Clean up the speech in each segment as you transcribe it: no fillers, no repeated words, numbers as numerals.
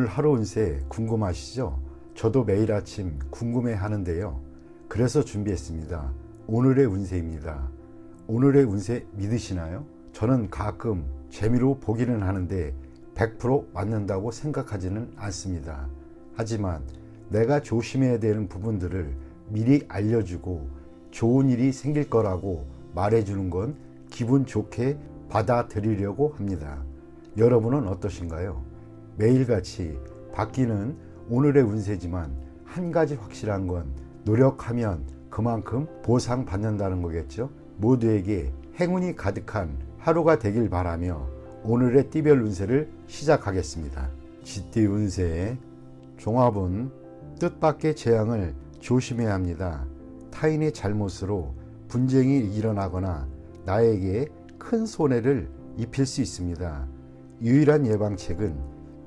하루 운세 궁금하시죠? 저도 매일 아침 궁금해 하는데요. 그래서 준비했습니다. 오늘의 운세입니다. 오늘의 운세 믿으시나요? 저는 가끔 재미로 보기는 하는데 100% 맞는다고 생각하지는 않습니다. 하지만 내가 조심해야 되는 부분들을 미리 알려주고 좋은 일이 생길 거라고 말해주는 건 기분 좋게 받아들이려고 합니다. 여러분은 어떠신가요? 매일같이 바뀌는 오늘의 운세지만 한 가지 확실한 건 노력하면 그만큼 보상받는다는 거겠죠. 모두에게 행운이 가득한 하루가 되길 바라며 오늘의 띠별 운세를 시작하겠습니다. 쥐띠 운세의 종합은 뜻밖의 재앙을 조심해야 합니다. 타인의 잘못으로 분쟁이 일어나거나 나에게 큰 손해를 입힐 수 있습니다. 유일한 예방책은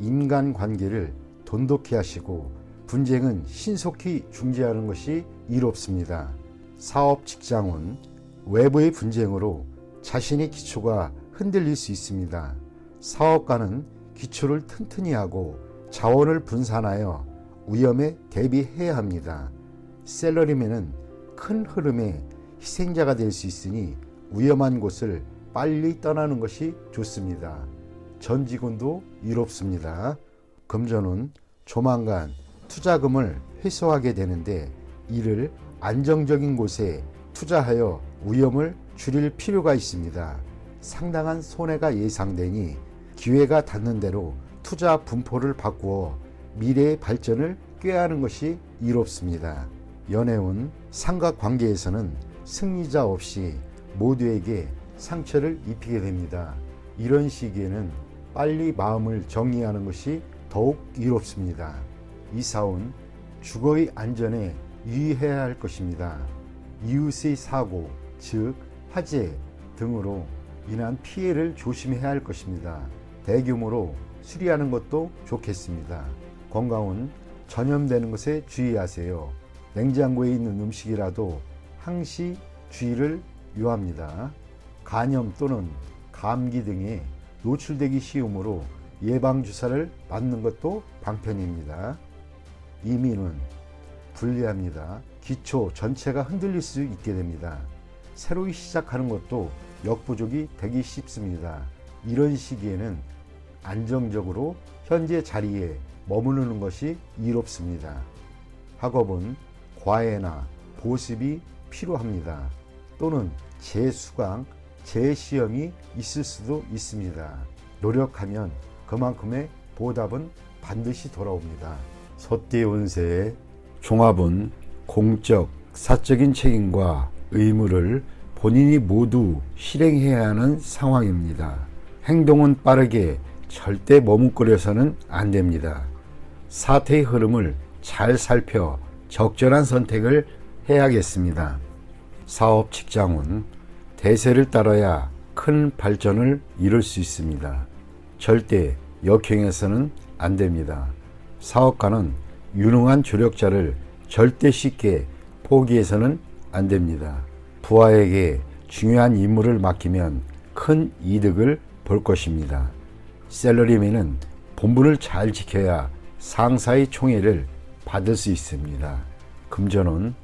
인간관계를 돈독히 하시고 분쟁은 신속히 중지하는 것이 이롭습니다. 사업 직장운 외부의 분쟁으로 자신의 기초가 흔들릴 수 있습니다. 사업가는 기초를 튼튼히 하고 자원을 분산하여 위험에 대비해야 합니다. 셀러리맨은 큰 흐름의 희생자가 될 수 있으니 위험한 곳을 빨리 떠나는 것이 좋습니다. 전 직원도 이롭습니다. 금전은 조만간 투자금을 회수하게 되는데 이를 안정적인 곳에 투자하여 위험을 줄일 필요가 있습니다. 상당한 손해가 예상되니 기회가 닿는 대로 투자 분포를 바꾸어 미래의 발전을 꾀하는 것이 이롭습니다. 연애운 삼각관계에서는 승리자 없이 모두에게 상처를 입히게 됩니다. 이런 시기에는 빨리 마음을 정리하는 것이 더욱 이롭습니다. 이사운 주거의 안전에 유의해야 할 것입니다. 이웃의 사고, 즉 화재 등으로 인한 피해를 조심해야 할 것입니다. 대규모로 수리하는 것도 좋겠습니다. 건강은 전염되는 것에 주의하세요. 냉장고에 있는 음식이라도 항시 주의를 요합니다. 간염 또는 감기 등에 노출되기 쉬우므로 예방주사를 맞는 것도 방편입니다. 이민은 불리합니다. 기초 전체가 흔들릴 수 있게 됩니다. 새로 시작하는 것도 역부족이 되기 쉽습니다. 이런 시기에는 안정적으로 현재 자리에 머무르는 것이 이롭습니다. 학업은 과외나 보습이 필요합니다. 또는 재수강, 재시험이 있을 수도 있습니다. 노력하면 그만큼의 보답은 반드시 돌아옵니다. 소띠 운세의 종합은 공적, 사적인 책임과 의무를 본인이 모두 실행해야 하는 상황입니다. 행동은 빠르게 절대 머뭇거려서는 안 됩니다. 사태의 흐름을 잘 살펴 적절한 선택을 해야겠습니다. 사업 직장운 대세를 따라야 큰 발전을 이룰 수 있습니다. 절대 역행해서는 안 됩니다. 사업가는 유능한 조력자를 절대 쉽게 포기해서는 안 됩니다. 부하에게 중요한 임무를 맡기면 큰 이득을 볼 것입니다. 셀러리맨은 본분을 잘 지켜야 상사의 총애를 받을 수 있습니다. 금전은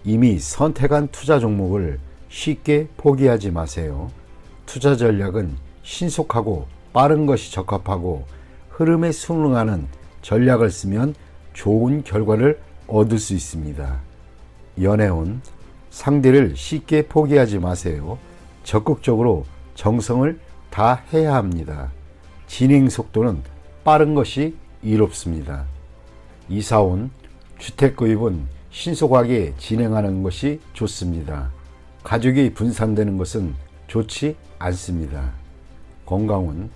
이미 선택한 투자 종목을 쉽게 포기하지 마세요. 투자 전략은 신속하고 빠른 것이 적합하고 흐름에 순응하는 전략을 쓰면 좋은 결과를 얻을 수 있습니다. 연애운 상대를 쉽게 포기하지 마세요. 적극적으로 정성을 다해야 합니다. 진행 속도는 빠른 것이 이롭습니다. 이사온 주택구입은 신속하게 진행하는 것이 좋습니다. 가족이 분산되는 것은 좋지 않습니다. 건강은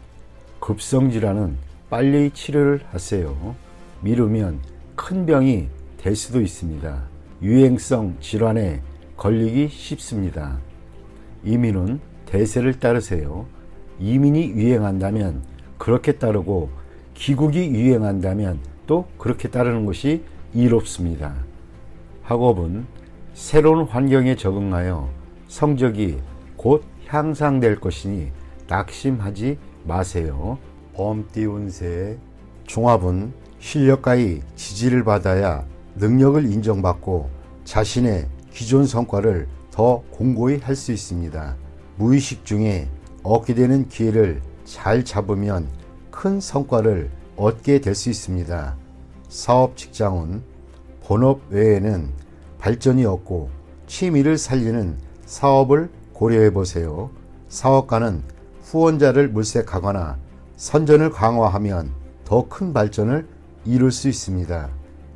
급성질환은 빨리 치료를 하세요. 미루면 큰 병이 될 수도 있습니다. 유행성 질환에 걸리기 쉽습니다. 이민은 대세를 따르세요. 이민이 유행한다면 그렇게 따르고 귀국이 유행한다면 또 그렇게 따르는 것이 이롭습니다. 학업은 새로운 환경에 적응하여 성적이 곧 향상될 것이니 낙심하지 마세요. 범띠 운세의 종합은 실력가의 지지를 받아야 능력을 인정받고 자신의 기존 성과를 더 공고히 할 수 있습니다. 무의식 중에 얻게 되는 기회를 잘 잡으면 큰 성과를 얻게 될 수 있습니다. 사업 직장운, 본업 외에는 발전이 없고 취미를 살리는 사업을 고려해 보세요. 사업가는 후원자를 물색하거나 선전을 강화하면 더 큰 발전을 이룰 수 있습니다.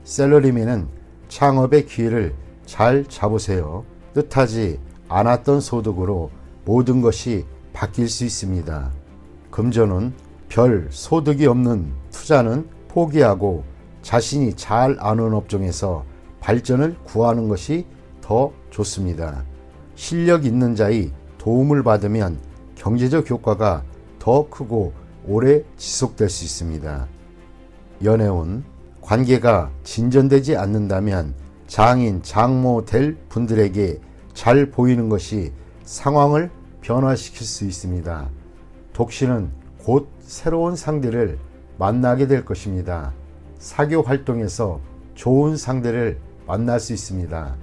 셀러리맨은 창업의 기회를 잘 잡으세요. 뜻하지 않았던 소득으로 모든 것이 바뀔 수 있습니다. 금전운, 별 소득이 없는 투자는 포기하고 자신이 잘 아는 업종에서 발전을 구하는 것이 더 좋습니다. 실력 있는 자의 도움을 받으면 경제적 효과가 더 크고 오래 지속될 수 있습니다. 연애운, 관계가 진전되지 않는다면 장인, 장모 될 분들에게 잘 보이는 것이 상황을 변화시킬 수 있습니다. 독신은 곧 새로운 상대를 만나게 될 것입니다. 사교 활동에서 좋은 상대를 만날 수 있습니다.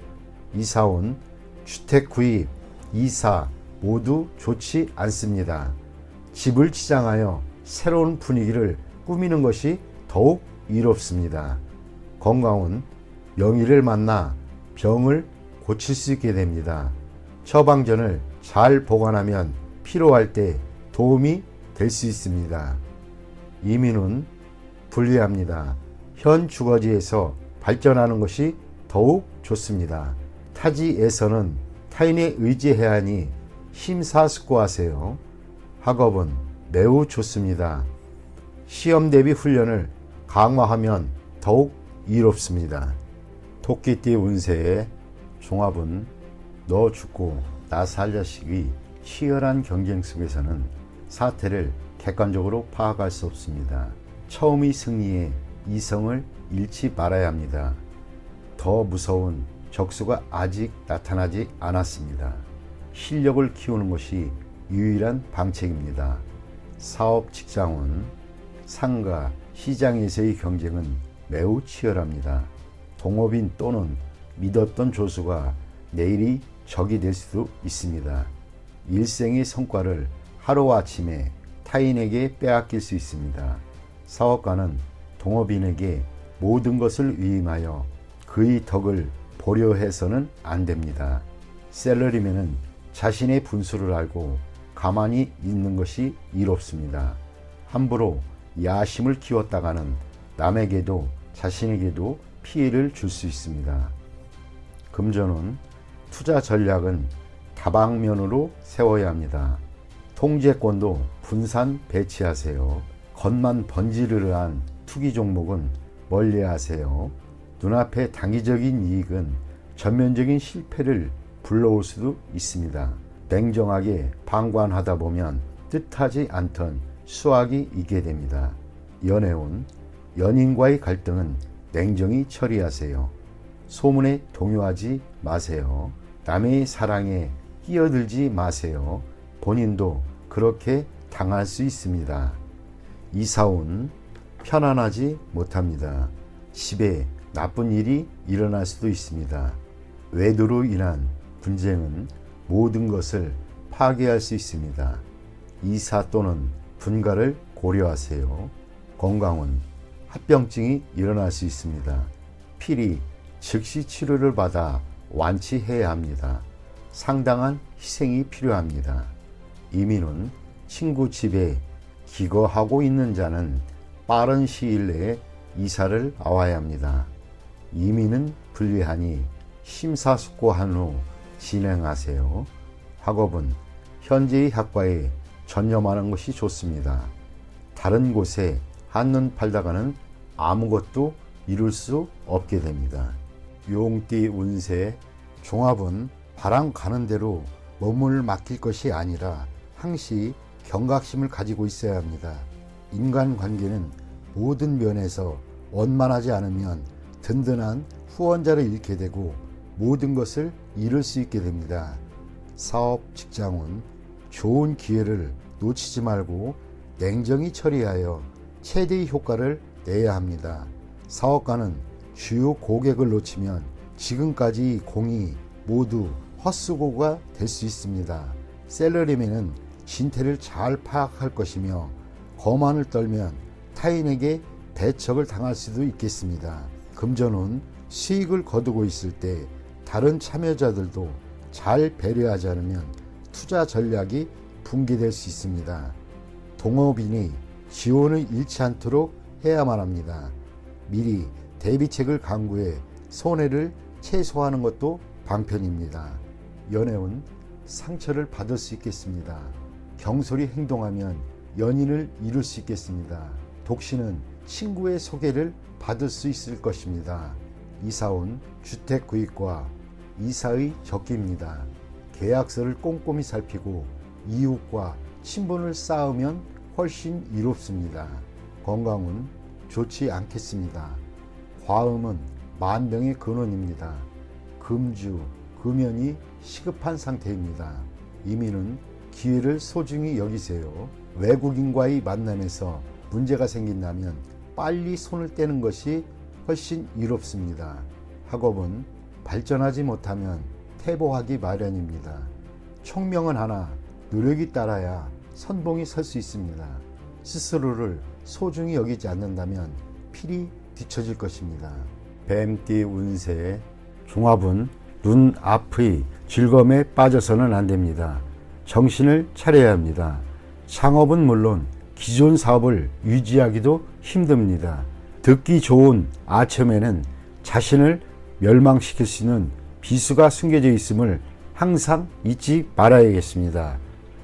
이사운, 주택 구입, 이사 모두 좋지 않습니다. 집을 치장하여 새로운 분위기를 꾸미는 것이 더욱 이롭습니다. 건강운, 명의를 만나 병을 고칠 수 있게 됩니다. 처방전을 잘 보관하면 필요할 때 도움이 될 수 있습니다. 이민운, 불리합니다. 현 주거지에서 발전하는 것이 더욱 좋습니다. 타지에서는 타인에 의지해야 하니 심사숙고하세요. 학업은 매우 좋습니다. 시험 대비 훈련을 강화하면 더욱 이롭습니다. 토끼띠 운세의 종합은 너 죽고 나 살 자식의 치열한 경쟁 속에서는 사태를 객관적으로 파악할 수 없습니다. 처음의 승리에 이성을 잃지 말아야 합니다. 더 무서운 적수가 아직 나타나지 않았습니다. 실력을 키우는 것이 유일한 방책입니다. 사업 직장운, 상가, 시장에서의 경쟁은 매우 치열합니다. 동업인 또는 믿었던 조수가 내일이 적이 될 수도 있습니다. 일생의 성과를 하루아침에 타인에게 빼앗길 수 있습니다. 사업가는 동업인에게 모든 것을 위임하여 그의 덕을 보려 해서는 안 됩니다. 셀러리맨은 자신의 분수를 알고 가만히 있는 것이 이롭습니다. 함부로 야심을 키웠다가는 남에게도 자신에게도 피해를 줄 수 있습니다. 금전운, 투자 전략은 다방면으로 세워야 합니다. 통제권도 분산 배치하세요. 겉만 번지르르한 투기 종목은 멀리하세요. 눈앞의 단기적인 이익은 전면적인 실패를 불러올 수도 있습니다. 냉정하게 방관하다 보면 뜻하지 않던 수확이 있게 됩니다. 연애운, 연인과의 갈등은 냉정히 처리하세요. 소문에 동요하지 마세요. 남의 사랑에 끼어들지 마세요. 본인도 그렇게 당할 수 있습니다. 이사운, 편안하지 못합니다. 집에 나쁜 일이 일어날 수도 있습니다. 외도로 인한 분쟁은 모든 것을 파괴할 수 있습니다. 이사 또는 분가를 고려하세요. 건강은 합병증이 일어날 수 있습니다. 필히 즉시 치료를 받아 완치해야 합니다. 상당한 희생이 필요합니다. 이민은 친구 집에 기거하고 있는 자는 빠른 시일 내에 이사를 나와야 합니다. 이민은 불리하니 심사숙고한 후 진행하세요. 학업은 현재의 학과에 전념하는 것이 좋습니다. 다른 곳에 한눈 팔다가는 아무것도 이룰 수 없게 됩니다. 용띠 운세 종합은 바람 가는 대로 몸을 맡길 것이 아니라 항시 경각심을 가지고 있어야 합니다. 인간관계는 모든 면에서 원만하지 않으면 든든한 후원자를 잃게 되고 모든 것을 잃을 수 있게 됩니다. 사업, 직장운, 좋은 기회를 놓치지 말고 냉정히 처리하여 최대의 효과를 내야 합니다. 사업가는 주요 고객을 놓치면 지금까지 공이 모두 헛수고가 될 수 있습니다. 셀러리맨은 진태를 잘 파악할 것이며 거만을 떨면 타인에게 배척을 당할 수도 있겠습니다. 금전은 수익을 거두고 있을 때 다른 참여자들도 잘 배려하지 않으면 투자 전략이 붕괴될 수 있습니다. 동업인이 지원을 잃지 않도록 해야만 합니다. 미리 대비책을 강구해 손해를 최소화하는 것도 방편입니다. 연애운 상처를 받을 수 있겠습니다. 경솔히 행동하면 연인을 잃을 수 있겠습니다. 독신은 친구의 소개를 받을 수 있을 것입니다. 이사온 주택 구입과 이사의 적기입니다. 계약서를 꼼꼼히 살피고 이웃과 친분을 쌓으면 훨씬 이롭습니다. 건강은 좋지 않겠습니다. 과음은 만병의 근원입니다. 금주, 금연이 시급한 상태입니다. 이민은 기회를 소중히 여기세요. 외국인과의 만남에서 문제가 생긴다면 빨리 손을 떼는 것이 훨씬 이롭습니다. 학업은 발전하지 못하면 퇴보하기 마련입니다. 총명은 하나, 노력이 따라야 선봉이 설 수 있습니다. 스스로를 소중히 여기지 않는다면 필히 뒤처질 것입니다. 뱀띠 운세 종합은 눈 앞의 즐거움에 빠져서는 안 됩니다. 정신을 차려야 합니다. 창업은 물론 기존 사업을 유지하기도 힘듭니다. 듣기 좋은 아첨에는 자신을 멸망시킬 수 있는 비수가 숨겨져 있음을 항상 잊지 말아야겠습니다.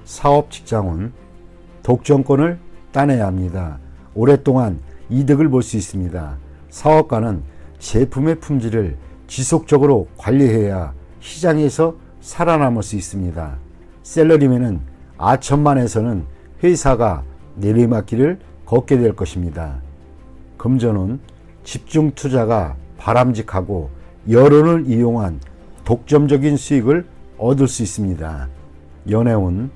사업 직장은 독점권을 따내야 합니다. 오랫동안 이득을 볼 수 있습니다. 사업가는 제품의 품질을 지속적으로 관리해야 시장에서 살아남을 수 있습니다. 셀러리맨은 아첨만 해서는 회사가 내리막길을 걷게 될 것입니다. 금전은 집중 투자가 바람직하고 여론을 이용한 독점적인 수익을 얻을 수 있습니다. 연애운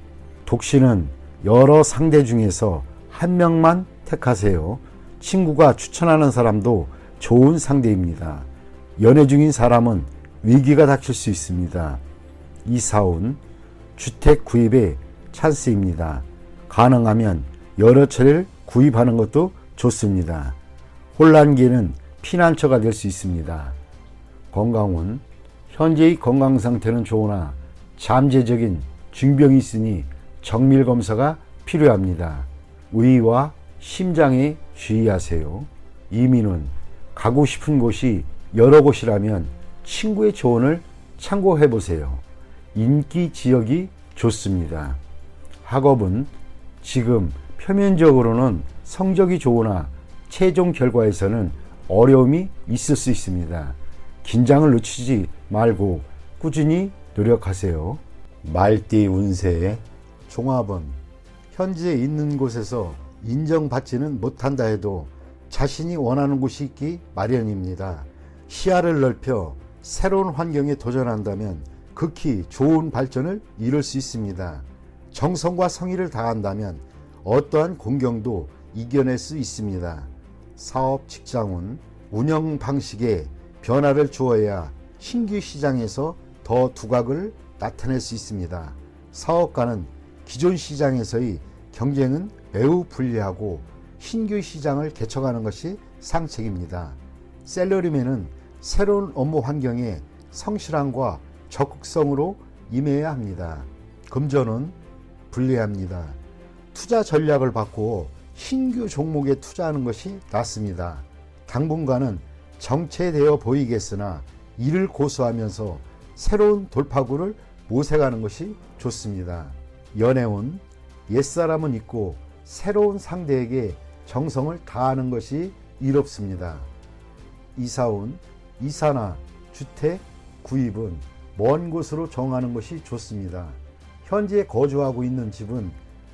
독신은 여러 상대 중에서 한 명만 택하세요. 친구가 추천하는 사람도 좋은 상대입니다. 연애 중인 사람은 위기가 닥칠 수 있습니다. 이사운 주택 구입의 찬스입니다. 가능하면 여러 채를 구입하는 것도 좋습니다. 혼란기에는 피난처가 될 수 있습니다. 건강운 현재의 건강 상태는 좋으나 잠재적인 중병이 있으니 정밀 검사가 필요합니다. 위와 심장에 주의하세요. 이민은 가고 싶은 곳이 여러 곳이라면 친구의 조언을 참고해 보세요. 인기 지역이 좋습니다. 학업은 지금 표면적으로는 성적이 좋으나 최종 결과에서는 어려움이 있을 수 있습니다. 긴장을 늦추지 말고 꾸준히 노력하세요. 말띠 운세 종합은 현재 있는 곳에서 인정받지는 못한다 해도 자신이 원하는 곳이 있기 마련입니다. 시야를 넓혀 새로운 환경에 도전한다면 극히 좋은 발전을 이룰 수 있습니다. 정성과 성의를 다한다면 어떠한 공경도 이겨낼 수 있습니다. 사업 직장은 운영 방식에 변화를 주어야 신규 시장에서 더 두각을 나타낼 수 있습니다. 사업가는 기존 시장에서의 경쟁은 매우 불리하고 신규 시장을 개척하는 것이 상책입니다. 셀러리맨은 새로운 업무 환경에 성실함과 적극성으로 임해야 합니다. 금전은 불리합니다. 투자 전략을 바꾸어 신규 종목에 투자하는 것이 낫습니다. 당분간은 정체되어 보이겠으나 이를 고수하면서 새로운 돌파구를 모색하는 것이 좋습니다. 연애운 옛사람은 있고 새로운 상대에게 정성을 다하는 것이 이롭습니다. 이사운 이사나 주택 구입은 먼 곳으로 정하는 것이 좋습니다. 현재 거주하고 있는 집은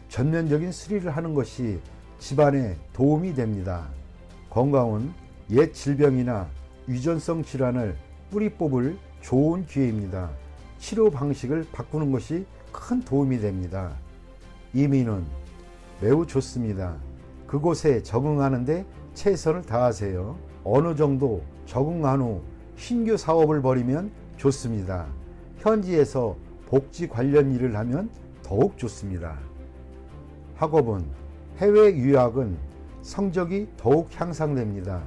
전면적인 수리를 하는 것이 집안에 도움이 됩니다. 건강은 옛 질병이나 유전성 질환을 뿌리 뽑을 좋은 기회입니다. 치료 방식을 바꾸는 것이 큰 도움이 됩니다. 이민은 매우 좋습니다. 그곳에 적응하는데 최선을 다하세요. 어느 정도 적응한 후 신규 사업을 벌이면 좋습니다. 현지에서 복지 관련 일을 하면 더욱 좋습니다. 학업은 해외 유학은 성적이 더욱 향상됩니다.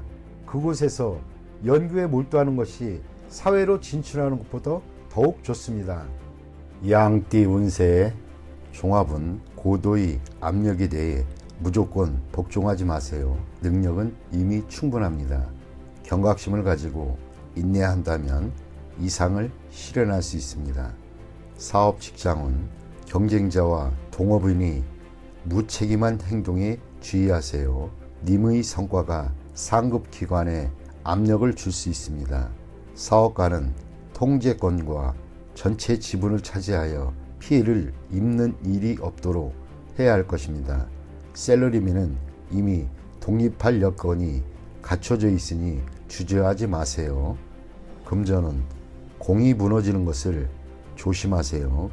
그곳에서 연구에 몰두하는 것이 사회로 진출하는 것보다 더욱 좋습니다. 양띠 운세의 종합은 고도의 압력에 대해 무조건 복종하지 마세요. 능력은 이미 충분합니다. 경각심을 가지고 인내한다면 이상을 실현할 수 있습니다. 사업 직장은 경쟁자와 동업인이 무책임한 행동에 주의하세요. 님의 성과가 상급 기관에 압력을 줄 수 있습니다. 사업가는 통제권과 전체 지분을 차지하여 피해를 입는 일이 없도록 해야 할 것입니다. 셀러리맨은 이미 독립할 여건이 갖춰져 있으니 주저하지 마세요. 금전은 공이 무너지는 것을 조심하세요.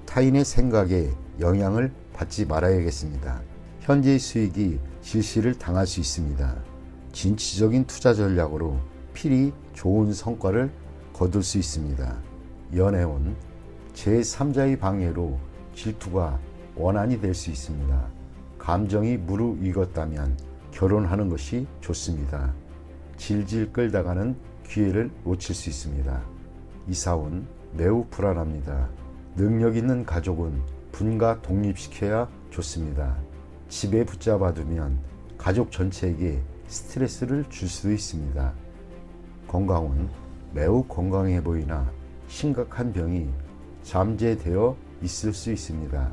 타인의 생각에 영향을 받지 말아야겠습니다. 현재의 수익이 질시를 당할 수 있습니다. 진취적인 투자 전략으로 필히 좋은 성과를 거둘 수 있습니다. 연애운 제3자의 방해로 질투가 원한이 될 수 있습니다. 감정이 무르익었다면 결혼하는 것이 좋습니다. 질질 끌다가는 기회를 놓칠 수 있습니다. 이사운 매우 불안합니다. 능력 있는 가족은 분가 독립시켜야 좋습니다. 집에 붙잡아두면 가족 전체에게 스트레스를 줄 수도 있습니다. 건강은 매우 건강해 보이나 심각한 병이 잠재되어 있을 수 있습니다.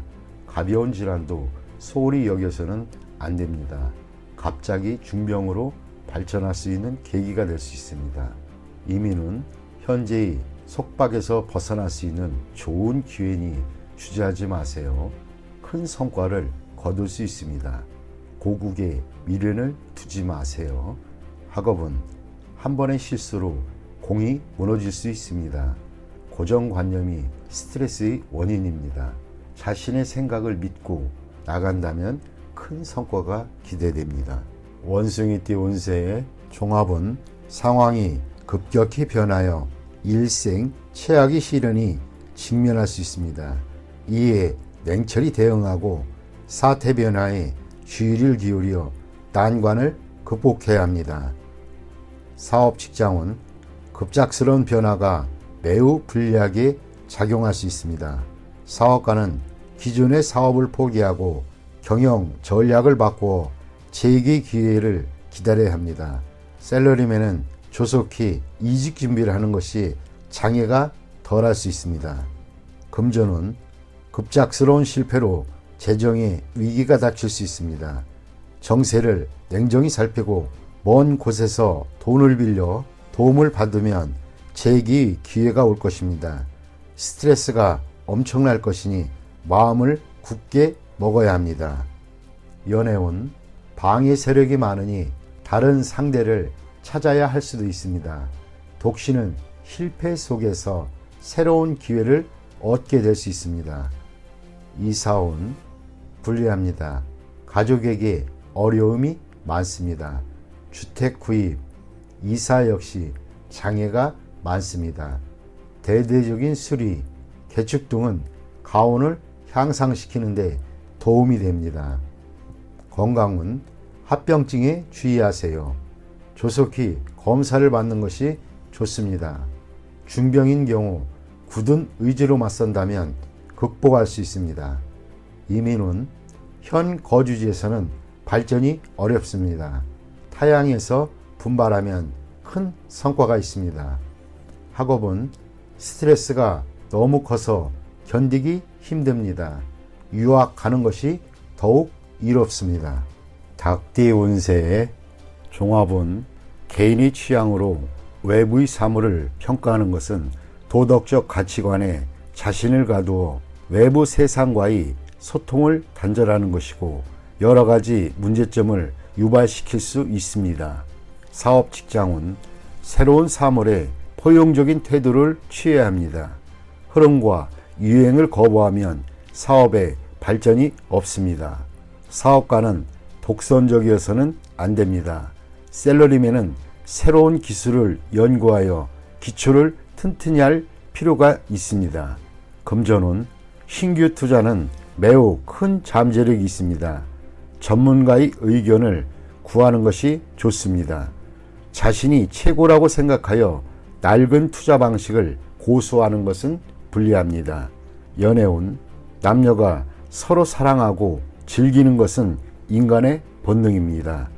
가벼운 질환도 소홀히 여겨서는 안 됩니다. 갑자기 중병으로 발전할 수 있는 계기가 될 수 있습니다. 이민은 현재의 속박에서 벗어날 수 있는 좋은 기회니 주저하지 마세요. 큰 성과를 거둘 수 있습니다. 고국에 미련을 두지 마세요. 학업은 한 번의 실수로 공이 무너질 수 있습니다. 고정관념이 스트레스의 원인입니다. 자신의 생각을 믿고 나간다면 큰 성과가 기대됩니다. 원숭이띠 운세의 종합은 상황이 급격히 변하여 일생 최악의 시련이 직면할 수 있습니다. 이에 냉철히 대응하고 사태 변화에 주의를 기울여 난관을 극복해야 합니다. 사업 직장은 급작스러운 변화가 매우 불리하게 작용할 수 있습니다. 사업가는 기존의 사업을 포기하고 경영 전략을 바꾸어 재기 기회를 기다려야 합니다. 셀러리맨은 조속히 이직 준비를 하는 것이 장애가 덜할 수 있습니다. 금전은 급작스러운 실패로 재정에 위기가 닥칠 수 있습니다. 정세를 냉정히 살피고 먼 곳에서 돈을 빌려 도움을 받으면 재기 기회가 올 것입니다. 스트레스가 엄청날 것이니 마음을 굳게 먹어야 합니다. 연애운 방해 세력이 많으니 다른 상대를 찾아야 할 수도 있습니다. 독신은 실패 속에서 새로운 기회를 얻게 될 수 있습니다. 이사운 불리합니다. 가족에게 어려움이 많습니다. 주택 구입, 이사 역시 장애가 많습니다. 대대적인 수리, 개축 등은 가온을 향상시키는 데 도움이 됩니다. 건강은 합병증에 주의하세요. 조속히 검사를 받는 것이 좋습니다. 중병인 경우 굳은 의지로 맞선다면 극복할 수 있습니다. 이민은 현 거주지에서는 발전이 어렵습니다. 타향에서 분발하면 큰 성과가 있습니다. 학업은 스트레스가 너무 커서 견디기 힘듭니다. 유학 가는 것이 더욱 이롭습니다. 닭띠 운세의 종합은 개인의 취향으로 외부의 사물을 평가하는 것은 도덕적 가치관에 자신을 가두어 외부 세상과의 소통을 단절하는 것이고 여러 가지 문제점을 유발시킬 수 있습니다. 사업 직장은 새로운 사물에 포용적인 태도를 취해야 합니다. 흐름과 유행을 거부하면 사업에 발전이 없습니다. 사업가는 독선적이어서는 안 됩니다. 셀러리맨은 새로운 기술을 연구하여 기초를 튼튼히 할 필요가 있습니다. 금전운, 신규 투자는 매우 큰 잠재력이 있습니다. 전문가의 의견을 구하는 것이 좋습니다. 자신이 최고라고 생각하여 낡은 투자 방식을 고수하는 것은 불리합니다. 연애운, 남녀가 서로 사랑하고 즐기는 것은 인간의 본능입니다.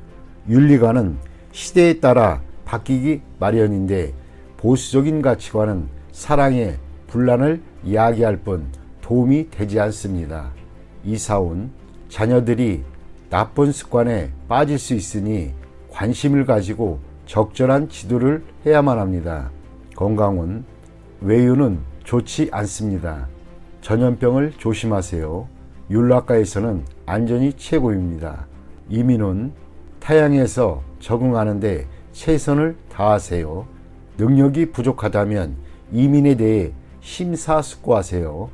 윤리관은 시대에 따라 바뀌기 마련인데 보수적인 가치관은 사랑의 분란을 이야기할 뿐 도움이 되지 않습니다. 이사운, 자녀들이 나쁜 습관에 빠질 수 있으니 관심을 가지고 적절한 지도를 해야만 합니다. 건강운, 외유는 좋지 않습니다. 전염병을 조심하세요. 율락가에서는 안전이 최고입니다. 이민운, 타향에서 적응하는데 최선을 다하세요. 능력이 부족하다면 이민에 대해 심사숙고하세요.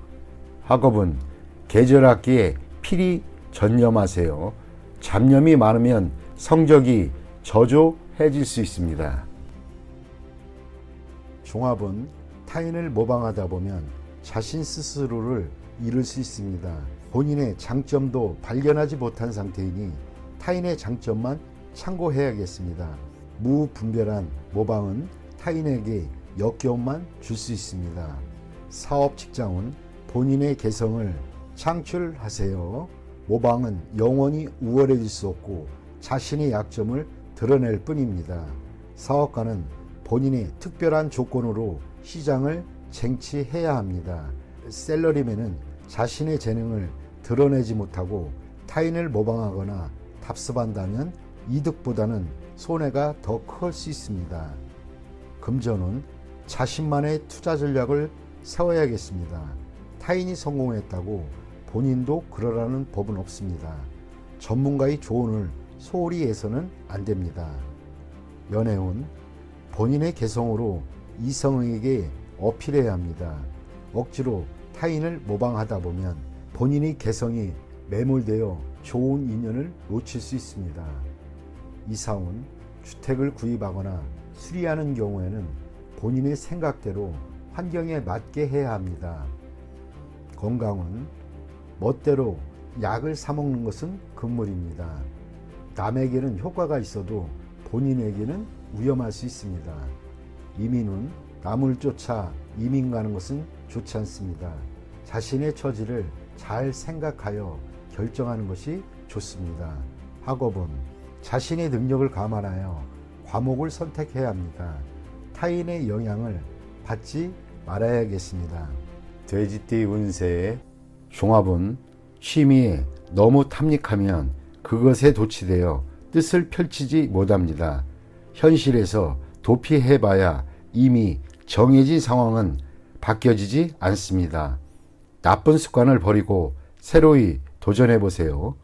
학업은 계절학기에 필히 전념하세요. 잡념이 많으면 성적이 저조해질 수 있습니다. 종합은 타인을 모방하다 보면 자신 스스로를 잃을 수 있습니다. 본인의 장점도 발견하지 못한 상태이니 타인의 장점만 참고해야겠습니다. 무분별한 모방은 타인에게 역겨움만 줄 수 있습니다. 사업 직장은 본인의 개성을 창출하세요. 모방은 영원히 우월해질 수 없고 자신의 약점을 드러낼 뿐입니다. 사업가는 본인의 특별한 조건으로 시장을 쟁취해야 합니다. 셀러리맨은 자신의 재능을 드러내지 못하고 타인을 모방하거나 답습한다면 이득보다는 손해가 더 클 수 있습니다. 금전은 자신만의 투자 전략을 세워야겠습니다. 타인이 성공했다고 본인도 그러라는 법은 없습니다. 전문가의 조언을 소홀히 해서는 안 됩니다. 연애운, 본인의 개성으로 이성에게 어필해야 합니다. 억지로 타인을 모방하다 보면 본인의 개성이 매몰되어 좋은 인연을 놓칠 수 있습니다. 이사운, 주택을 구입하거나 수리하는 경우에는 본인의 생각대로 환경에 맞게 해야 합니다. 건강은 멋대로 약을 사 먹는 것은 금물입니다. 남에게는 효과가 있어도 본인에게는 위험할 수 있습니다. 이민은 남을 쫓아 이민 가는 것은 좋지 않습니다. 자신의 처지를 잘 생각하여 결정하는 것이 좋습니다. 학업은 자신의 능력을 감안하여 과목을 선택해야 합니다. 타인의 영향을 받지 말아야겠습니다. 돼지띠 운세의 종합은 취미에 너무 탐닉하면 그것에 도취되어 뜻을 펼치지 못합니다. 현실에서 도피해봐야 이미 정해진 상황은 바뀌어지지 않습니다. 나쁜 습관을 버리고 새로이 도전해보세요.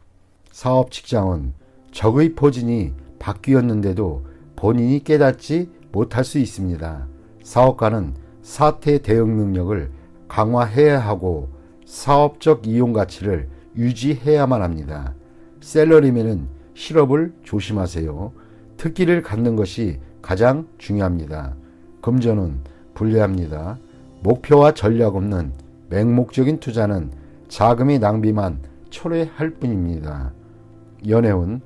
사업 직장은 적의 포진이 바뀌었는데도 본인이 깨닫지 못할 수 있습니다. 사업가는 사태 대응 능력을 강화해야 하고 사업적 이용 가치를 유지해야만 합니다. 셀러리맨은 실업을 조심하세요. 특기를 갖는 것이 가장 중요합니다. 금전은 불리합니다. 목표와 전략 없는 맹목적인 투자는 자금의 낭비만 초래할 뿐입니다. 연애운,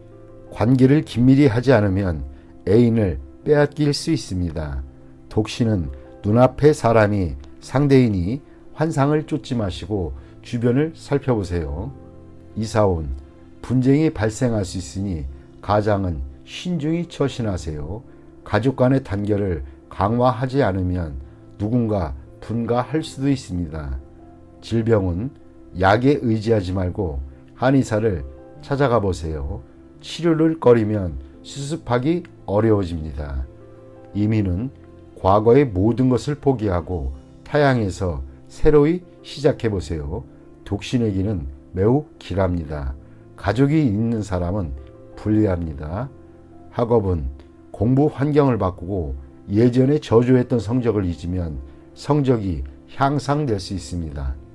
관계를 긴밀히 하지 않으면 애인을 빼앗길 수 있습니다. 독신은 눈앞의 사람이 상대이니 환상을 쫓지 마시고 주변을 살펴보세요. 이사운, 분쟁이 발생할 수 있으니 가장은 신중히 처신하세요. 가족 간의 단결을 강화하지 않으면 누군가 분가할 수도 있습니다. 질병은 약에 의지하지 말고 한의사를 찾아가 보세요. 치료를 꺼리면 수습하기 어려워집니다. 이민은 과거의 모든 것을 포기하고 타향에서 새로이 시작해 보세요. 독신에게는 매우 길합니다. 가족이 있는 사람은 불리합니다. 학업은 공부 환경을 바꾸고 예전에 저조했던 성적을 잊으면 성적이 향상될 수 있습니다.